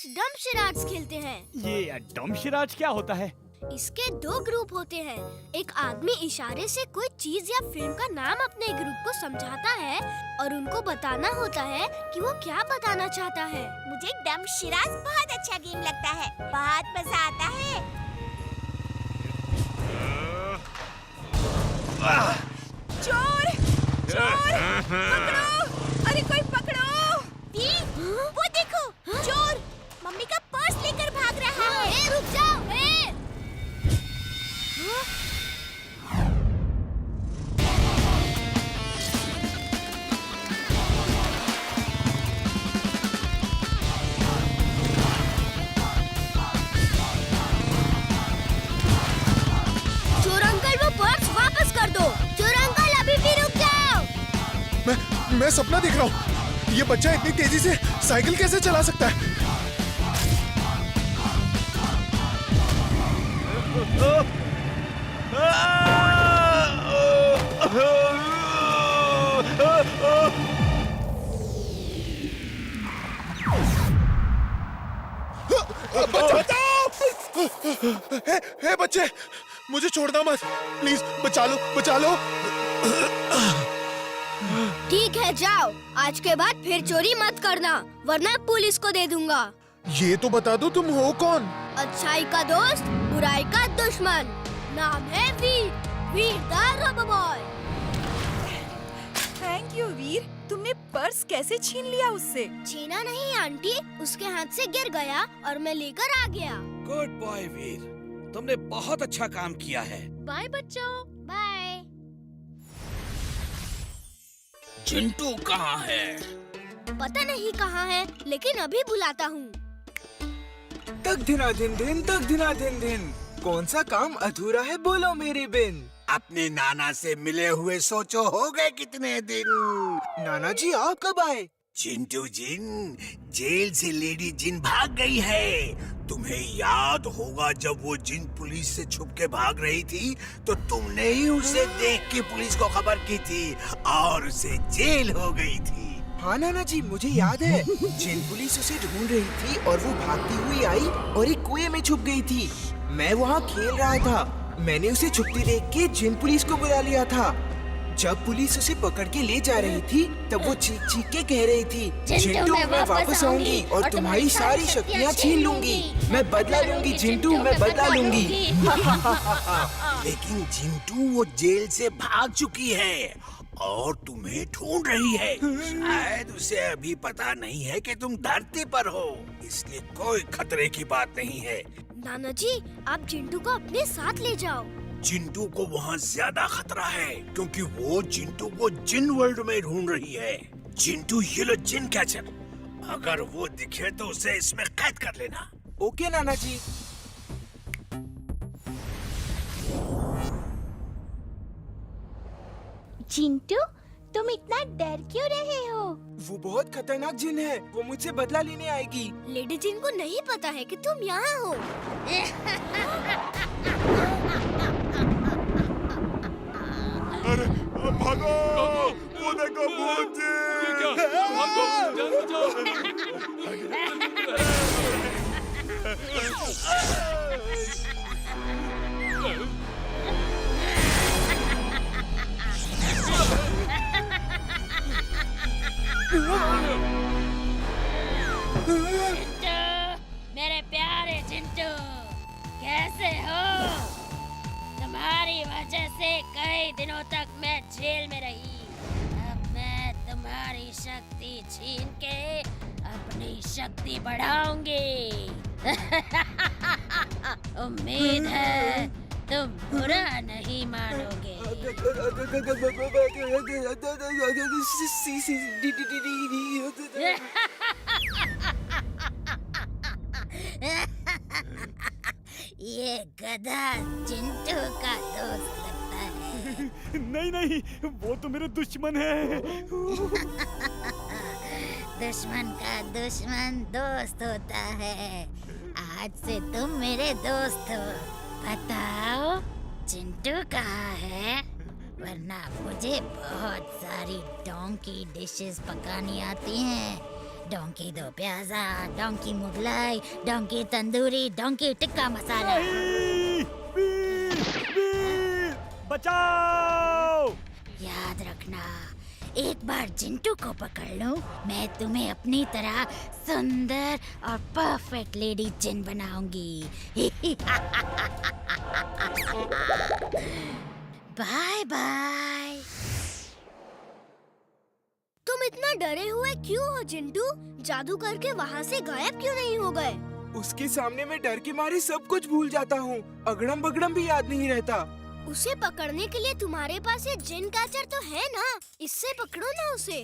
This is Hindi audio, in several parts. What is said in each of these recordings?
बर्ड्स डम्बशिराड्स खेलते हैं। ये डम्बशिराड्स क्या होता है? इसके दो ग्रुप होते हैं। एक आदमी इशारे से कोई चीज या फिल्म का नाम अपने ग्रुप को समझाता है और उनको बताना होता है कि वो क्या बताना चाहता है। मुझे डम्बशिराड्स बहुत अच्छा गेम लगता है, बहुत मजा आता है। चोर! चोर! पकड़ो! अरे कोई पकड़ो! वो देखो, चोर मम्मी का पर्स लेकर भाग रहा है। रुक जाओ! चोर अंकल, वो पर्स वापस कर दो। चोर अंकल, अभी भी रुक जाओ। मैं सपना देख रहा हूँ। ये बच्चा इतनी तेजी से साइकिल कैसे चला सकता है? हे बच्चे, मुझे छोड़ना मत, प्लीज बचा लो, बचा लो। ठीक है, जाओ। आज के बाद फिर चोरी मत करना, वरना पुलिस को दे दूंगा। ये तो बता दो, तुम हो कौन? अच्छाई का दोस्त, बुराई का दुश्मन। नाम है Veer, Veer the rubber boy. Thank you Veer, तुमने पर्स कैसे छीन लिया उससे? छीना नहीं आंटी, उसके हाथ से गिर गया और मैं लेकर आ गया। गुड बॉय वीर, तुमने बहुत अच्छा काम किया है। बाय बच्चों। बाय। चिंटू कहाँ है? पता नहीं कहाँ है, लेकिन अभी बुलाता हूँ। तक धिना धिन धिन, तक धिना धिन धिन। कौन सा काम अधूरा है, बोलो मेरी बिन। अपने नाना से मिले हुए सोचो हो गए कितने दिन। नाना जी आप कब आए? चिंटू जिन, जेल से लेडी जिन भाग गई है। तुम्हें याद होगा जब वो जिन पुलिस से छुप के भाग रही थी, तो तुमने ही उसे देख के पुलिस को खबर की थी और उसे जेल हो गई थी। हाँ नाना जी, मुझे याद है। जिन पुलिस उसे ढूंढ रही थी और वो भागती हुई आई और एक कुएं में छुप गई थी। मैं वहाँ खेल रहा था, मैंने उसे छुपती देख के जिन पुलिस को बुला लिया था। जब पुलिस उसे पकड़ के ले जा रही थी, तब वो चीख चीख के कह रही थी, चिंटू मैं वापस आऊंगी और तुम्हारी सारी शक्तियाँ छीन लूंगी। मैं बदला लूंगी चिंटू, मैं बदला लूंगी। लेकिन चिंटू वो जेल से भाग चुकी है और तुम्हें ढूंढ रही है। शायद उसे अभी पता नहीं है कि तुम धरती पर हो, इसलिए कोई खतरे की बात नहीं है। नाना जी, आप चिंटू को अपने साथ ले जाओ। चिंटू को वहाँ ज्यादा खतरा है, क्योंकि वो चिंटू को जिन वर्ल्ड में ढूंढ रही है। चिंटू ये लो जिन कैचर, अगर वो दिखे तो उसे इसमें कैद कर लेना। ओके नाना जी। चिंटू, तुम इतना डर क्यों रहे हो? वो बहुत खतरनाक जिन है, वो मुझसे बदला लेने आएगी। लेडी जिन को नहीं पता है कि तुम यहाँ हो। अरे भागो, वो देखो भूत जी। चिंटू, मेरे प्यारे चिंटू, कैसे हो? तुम्हारी वजह से कई दिनों तक मैं जेल में रही। अब मैं तुम्हारी शक्ति छीन के अपनी शक्ति बढ़ाऊंगी। उम्मीद है तुम बुरा नहीं मानोगे। ये गधा चिंटू का दोस्त लगता है। नहीं नहीं, वो तो मेरे दुश्मन है। दुश्मन का दुश्मन दोस्त होता है। आज से तुम मेरे दोस्त हो। बताओ चिंटू कहाँ है? वरना मुझे बहुत सारी डोंकी डिशेस पकानी आती हैं। Donkey do pyaza, donkey Mughlai, donkey tandoori, donkey tikka masala. नहीं! वीर! वीर! बचाओ! याद रखना, एक बार जिंटू को पकड़ लूं, मैं तुम्हें अपनी तरह सुंदर और परफेक्ट लेडी जिन बनाऊंगी। Bye bye. तुम इतना डरे हुए क्यों हो चिंटू? जादू करके वहाँ से गायब क्यों नहीं हो गए? उसके सामने मैं डर के मारे सब कुछ भूल जाता हूँ। अगड़म बगड़म भी याद नहीं रहता। उसे पकड़ने के लिए तुम्हारे पास ये जिन कैचर तो है ना, इससे पकड़ो ना उसे।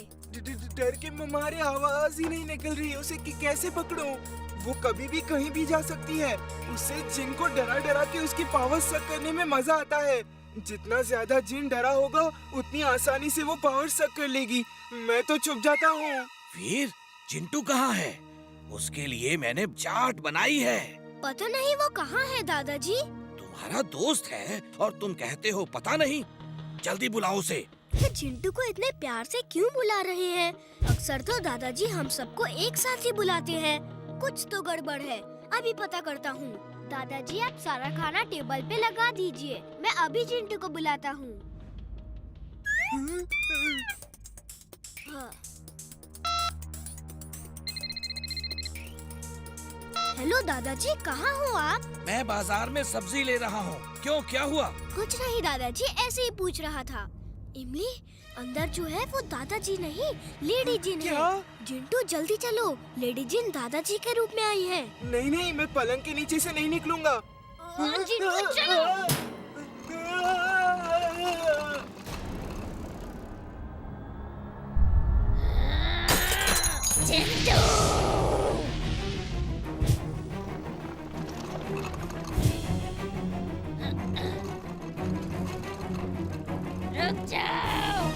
डर के मारे आवाज ही नहीं निकल रही। उसे कैसे पकड़ूं? वो कभी भी कहीं भी जा सकती है। उससे जिन को डरा डरा के उसकी पावर सक करने में मजा आता है। जितना ज्यादा जिन डरा होगा उतनी आसानी से वो पावर सक कर लेगी। मैं तो छुप जाता हूँ। वीर, चिंटू कहाँ है? उसके लिए मैंने चाट बनाई है। पता नहीं वो कहाँ है दादाजी। तुम्हारा दोस्त है और तुम कहते हो पता नहीं। जल्दी बुलाओ उसे। ये चिंटू को इतने प्यार से क्यों बुला रहे हैं? अक्सर तो दादाजी हम सबको एक साथ ही बुलाते हैं। कुछ तो गड़बड़ है, अभी पता करता हूँ। दादाजी आप सारा खाना टेबल पे लगा दीजिए, मैं अभी चिंटू को बुलाता हूँ। हाँ। हेलो दादाजी, कहाँ हो आप? मैं बाजार में सब्जी ले रहा हूँ। क्यों, क्या हुआ? कुछ नहीं दादाजी, ऐसे ही पूछ रहा था। इमली, अंदर जो है वो दादाजी नहीं, लेडी जिन है। क्या? जिंटू जल्दी चलो, लेडी जिन दादाजी के रूप में आई है। नहीं नहीं, मैं पलंग के नीचे से नहीं निकलूंगा। जिंटू चलो। जिंटू! रुक जाओ।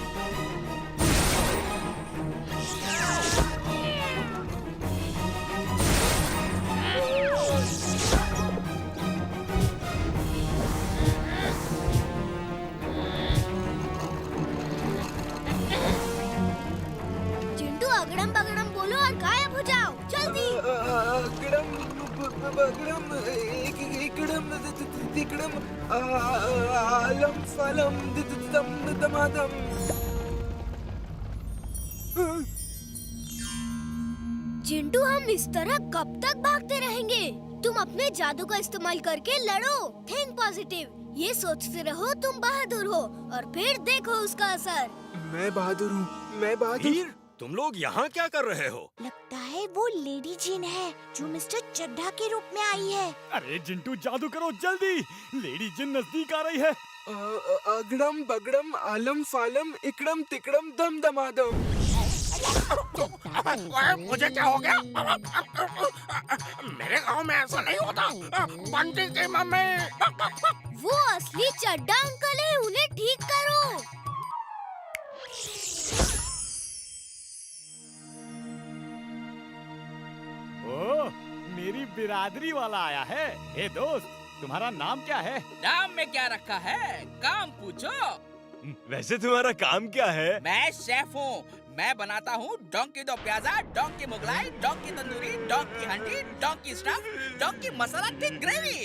जिंटू अगड़म बगड़म बोलो और गायब हो जाओ, जल्दी। अगड़म बगड़म इकड़म तिकड़म आलम फलम दम दमादम। जिंटू हम इस तरह कब तक भागते रहेंगे? तुम अपने जादू का इस्तेमाल करके लड़ो। थिंक पॉजिटिव, ये सोचते रहो तुम बहादुर हो और फिर देखो उसका असर। मैं बहादुर हूँ, मैं बहादुर। वीर, तुम लोग यहाँ क्या कर रहे हो? लगता है वो लेडी जिन है जो मिस्टर चड्ढा के रूप में आई है। अरे जिंटू, जादू करो जल्दी, लेडी जिन नजदीक आ रही है। अगड़म बगड़म आलम फालम इकड़म तिकड़म दम दमादम। मुझे क्या हो गया? मेरे गांव में ऐसा नहीं होता। बंटी की मम्मी। वो असली चड्ढा अंकल है, उन्हें ठीक करो। ओ, मेरी बिरादरी वाला आया है। हे दोस्त, तुम्हारा नाम क्या है? नाम में क्या रखा है, काम पूछो। वैसे तुम्हारा काम क्या है? मैं शेफ हूँ। मैं बनाता हूँ donkey do pyaza, donkey Mughlai, donkey tandoori, donkey handi, donkey stuff, donkey masala thick gravy.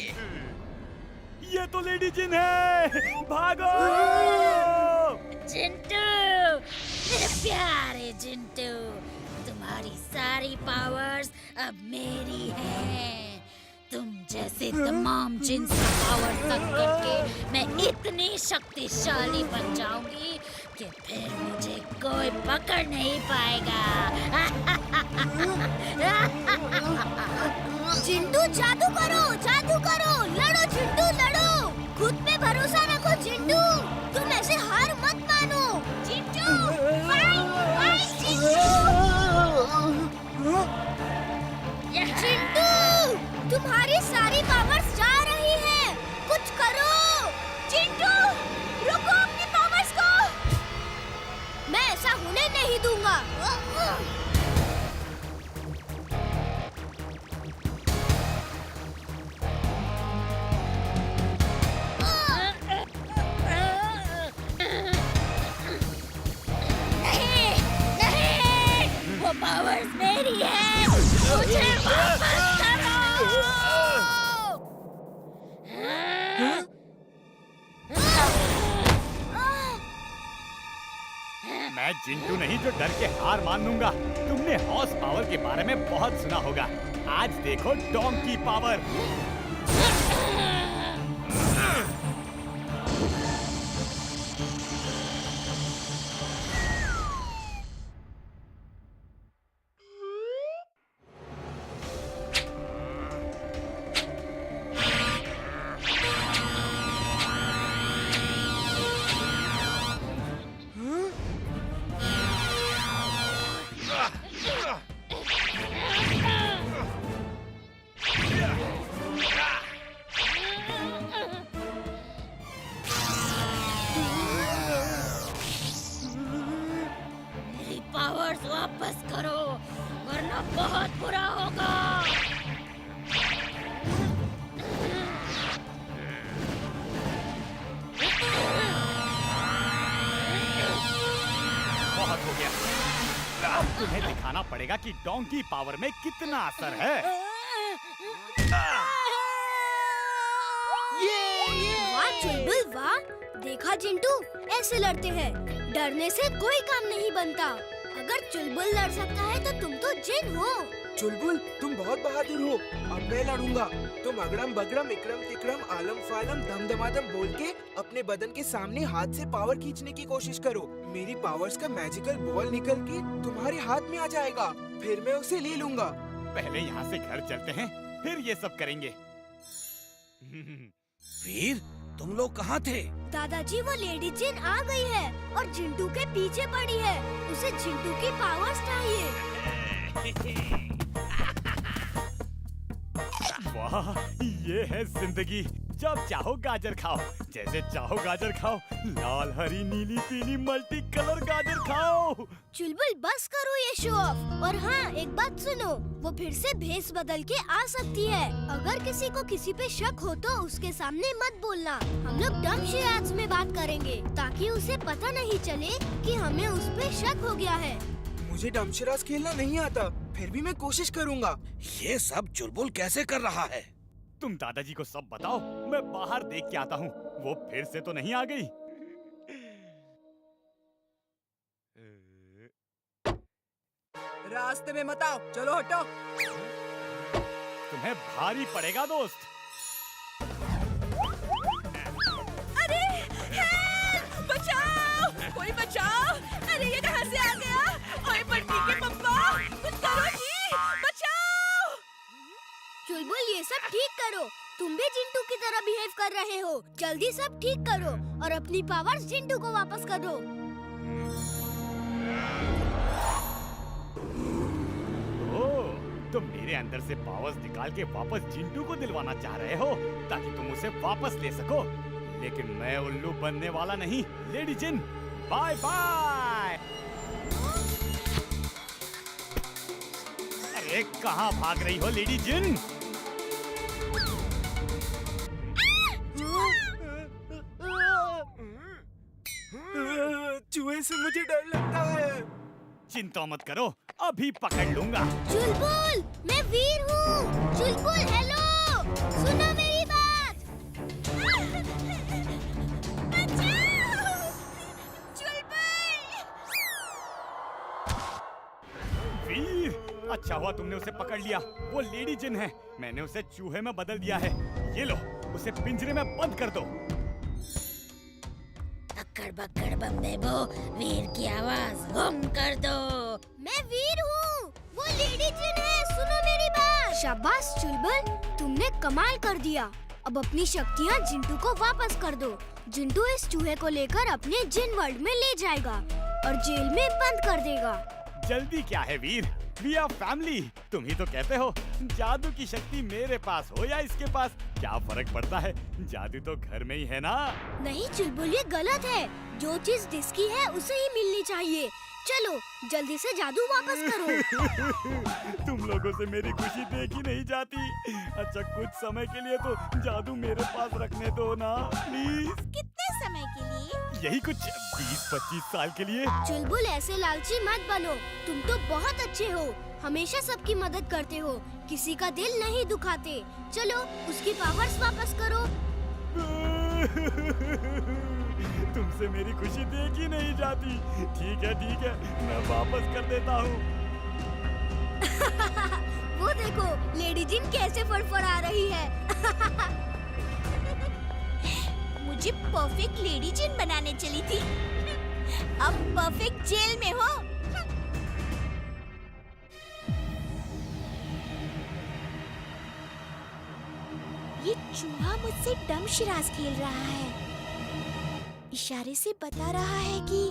ये तो लेडी जिन है, भागो! जिंटू, मेरे प्यारे जिंटू, तुम्हारी सारी पावर्स अब मेरी हैं। तुम जैसे तमाम जिन्स का पावर तक करके मैं इतनी शक्तिशाली बन जाऊंगी कि फिर मुझे कोई पकड़ नहीं पाएगा। जिंटू जादू करो, लड़ो जिंटू लड़ो। खुद पे भरोसा रखो जिंटू, तुम ऐसे हार मत मानो। जिंटू, फाइट जिंटू, तुम्हारी सारी पावर्स जा रही हैं। कुछ करो जिंटू, रुको अपनी पावर्स को। मैं ऐसा होने नहीं दूंगा। नहीं, नहीं, वो पावर्स मेरी मेरी है, मुझे वापस करो। मैं जिंटू नहीं जो डर के हार मान लूंगा। तुमने हॉर्स पावर के बारे में बहुत सुना होगा, आज देखो डोंकी पावर। मेरी पावर्स वापस करो, वरना बहुत बुरा होगा। बहुत हो गया, अब तुम्हें दिखाना पड़ेगा कि डोंकी पावर में कितना असर है। वाह चुलबुल वाह, देखा जिंटू, ऐसे लड़ते हैं, डरने से कोई काम नहीं बनता। अगर चुलबुल लड़ सकता है तो तुम तो जिन हो। चुलबुल, तुम बहुत बहादुर हो। अब मैं लड़ूंगा। तुम अगड़म बगड़म इकड़म तिकड़म आलम फालम दम दमादम बोल के अपने बदन के सामने हाथ से पावर खींचने की कोशिश करो। मेरी पावर्स का मैजिकल बॉल निकल के तुम्हारे हाथ में आ जाएगा, फिर मैं उसे ले लूंगा। पहले यहाँ से घर चलते हैं, फिर ये सब करेंगे। वीर, तुम लोग कहाँ थे? दादाजी, वो लेडी जिन आ गई है और जिंटू के पीछे पड़ी है। उसे जिंटू की पावर्स चाहिए। वाह, ये है जिंदगी। जब चाहो गाजर खाओ, जैसे चाहो गाजर खाओ, लाल हरी नीली पीली मल्टी कलर गाजर खाओ। चुलबुल बस करो ये शो ऑफ। और हाँ, एक बात सुनो, वो फिर से भेस बदल के आ सकती है। अगर किसी को किसी पे शक हो तो उसके सामने मत बोलना। हम लोग डम शराड्स में बात करेंगे ताकि उसे पता नहीं चले कि हमें उस पे शक हो गया है। मुझे डमशराज खेलना नहीं आता, फिर भी मैं कोशिश करूंगा। ये सब चुलबुल कैसे कर रहा है? तुम दादाजी को सब बताओ, मैं बाहर देख के आता हूँ। वो फिर से तो नहीं आ गई? रास्ते में मत आओ, चलो हटो। तुम्हें भारी पड़ेगा दोस्त। अरे हेल्प! बचाओ, कोई बचाओ! अरे ये कहाँ से आ गया? ओए बंटी के पप्पा, कुछ करो जी, बचाओ! चुलबुल, ये सब ठीक करो। तुम भी जिंटू की तरह बिहेव कर रहे हो। जल्दी सब ठीक करो और अपनी पावर्स जिंटू को वापस कर दो। तुम मेरे अंदर से पावर्स निकाल के वापस जिंटू को दिलवाना चाह रहे हो ताकि तुम उसे वापस ले सको। लेकिन मैं उल्लू बनने वाला नहीं। लेडी जिन, बाय बाय। अरे कहाँ भाग रही हो लेडी जिन? चूहे से मुझे डर लगता है। चिंता मत करो, अभी पकड़ लूंगा। चुलबुल, मैं वीर हूँ। चुलबुल हेलो, सुनो मेरी बात। वीर, अच्छा हुआ तुमने उसे पकड़ लिया। वो लेडी जिन है, मैंने उसे चूहे में बदल दिया है। ये लो, उसे पिंजरे में बंद कर दो। अक्कड़ बक्कड़ बम बेबो, वीर की आवाज गुम कर दो। मैं वीर हूँ, वो लेडी जिन है, सुनो मेरी बात। शाबाश चुलबुल, तुमने कमाल कर दिया। अब अपनी शक्तियाँ जिंटू को वापस कर दो। जिंटू इस चूहे को लेकर अपने जिन वर्ल्ड में ले जाएगा और जेल में बंद कर देगा। जल्दी क्या है वीर, वी आर फैमिली। तुम ही तो कहते हो जादू की शक्ति मेरे पास हो या इसके पास, क्या फर्क पड़ता है? जादू तो घर में ही है ना। नहीं चुलबुल, ये गलत है। जो चीज जिसकी है उसे ही मिलनी चाहिए। चलो जल्दी से जादू वापस करो। तुम लोगों से मेरी खुशी देखी नहीं जाती। अच्छा कुछ समय के लिए तो जादू मेरे पास रखने दो ना प्लीज। कितने समय के लिए? यही कुछ 20-25 साल के लिए। चुलबुल ऐसे लालची मत बनो, तुम तो बहुत अच्छे हो, हमेशा सबकी मदद करते हो, किसी का दिल नहीं दुखाते। चलो उसकी पावर्स वापस करो। तुमसे मेरी खुशी देखी नहीं जाती। ठीक है, मैं वापस कर देता हूँ। वो देखो लेडी जिन कैसे फड़फड़ा रही है। मुझे परफेक्ट लेडी जिन बनाने चली थी, अब परफेक्ट जेल में हो। ये चूहा मुझसे डम शिराज खेल रहा है, इशारे से बता रहा है कि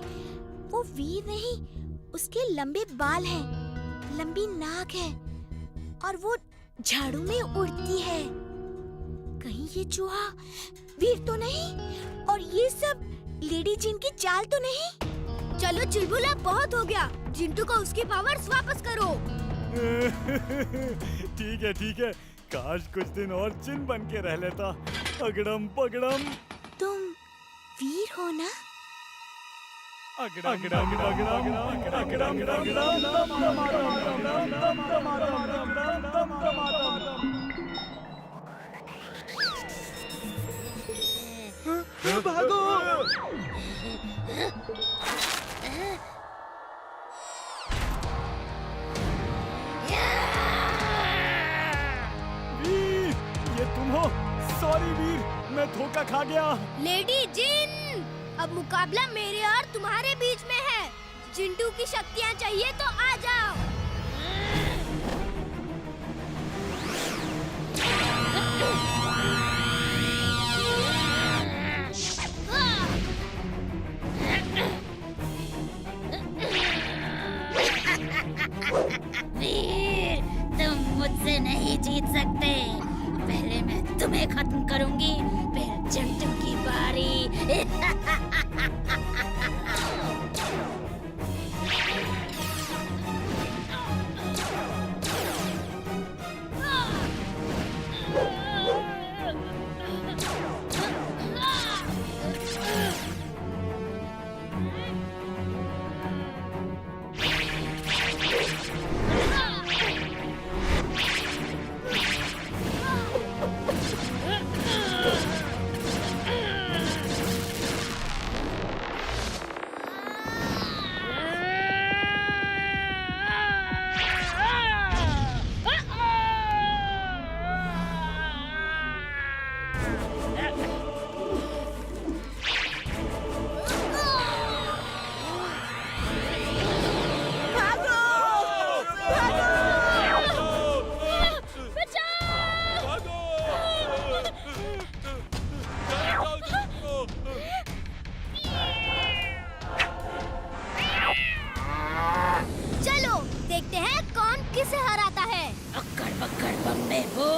वो वीर नहीं, उसके लंबे बाल हैं, लंबी नाक है और वो झाड़ू में उड़ती है। कहीं ये चूहा वीर तो नहीं और ये सब लेडी जिन की चाल तो नहीं? चलो चुलबुल अब बहुत हो गया, जिंटू को उसकी पावर्स वापस करो। ठीक है, काश कुछ दिन और जिन बन के रह लेता। अगड़म पगड़म। तुम वीर हो ना? भागो! वीर, ये तुम हो? सॉरी वीर, मैं धोखा खा गया। लेडी जिन, अब मुकाबला मेरे और तुम्हारे बीच में है। जिंटू की शक्तियाँ चाहिए तो आ जाओ। वीर, तुम मुझसे नहीं जीत सकते। पहले मैं तुम्हें खत्म करूंगी, फिर जिंटू की बारी। किसे हराता है? अक्कड़ बक्कड़ बम्बे वो,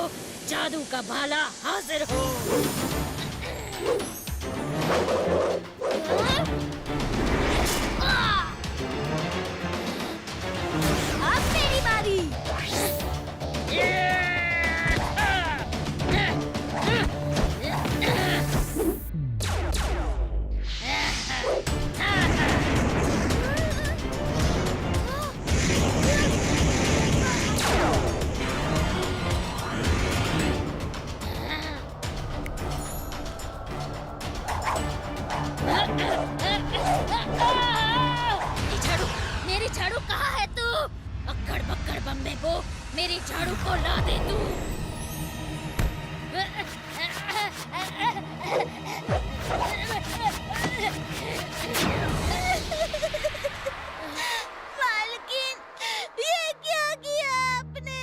जादू का भाला हाजिर हो। अब मेरी बारी। मेरी झाड़ू कहाँ है तू? अक्कड़ बक्कड़ बम्बे को मेरी झाड़ू को ला दे तू। मालकिन, ये क्या किया आपने?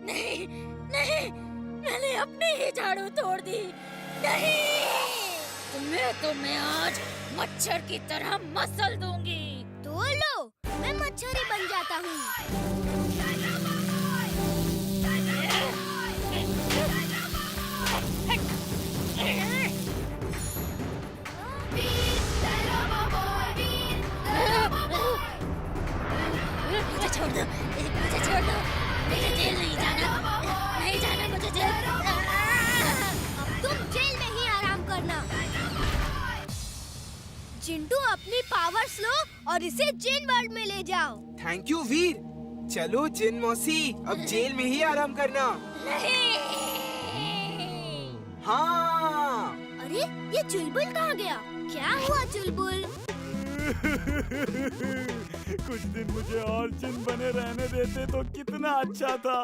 नहीं नहीं, मैंने अपनी ही झाड़ू तोड़ दी। नहीं, तुम्हें आज मच्छर की तरह मसल दूंगी। तो लो, मैं मच्छर ही बन जाता हूँ। मुझे छोड़ दो, मुझे छोड़ दो, मुझे जेल नहीं जाना, नहीं जाना मुझे जेल। अब तुम जेल में ही आराम करना। पावर्स लो और इसे जिन वर्ल्ड में ले जाओ। थैंक यू वीर। चलो जिन मौसी, अब जेल में ही आराम करना। नहीं। हाँ। अरे ये चुलबुल कहाँ गया? क्या हुआ चुलबुल? कुछ दिन मुझे और जिन बने रहने देते तो कितना अच्छा था।